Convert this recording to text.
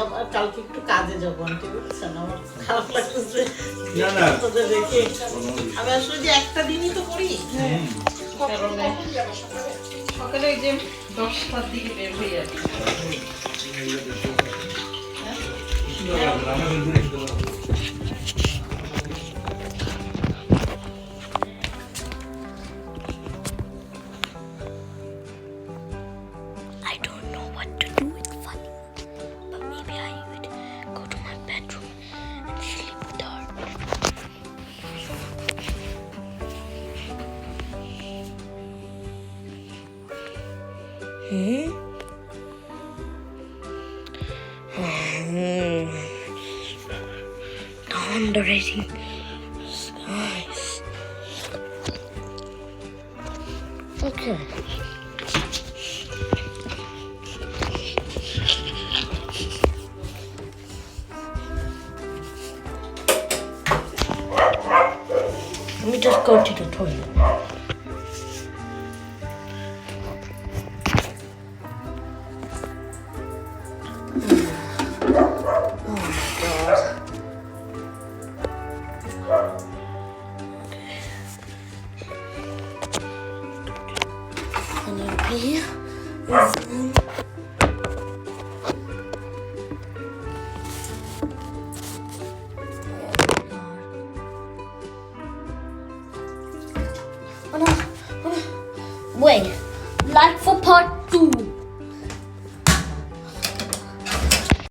আবার কালকে একটু কাজে যাবো, আন্টি বুঝছেন, আমার খারাপ লাগতেছে না, না। তোদের রেখে। আমি আসলে যে একটা দিনই তো করি, কারণে সকালে ওই যে 10টার দিকে বের হয়ে যাবে। I don't know what to do with Funny, but maybe I would go to my bedroom and sleep with her. Thundering skies. Okay. Let me just go to the toilet.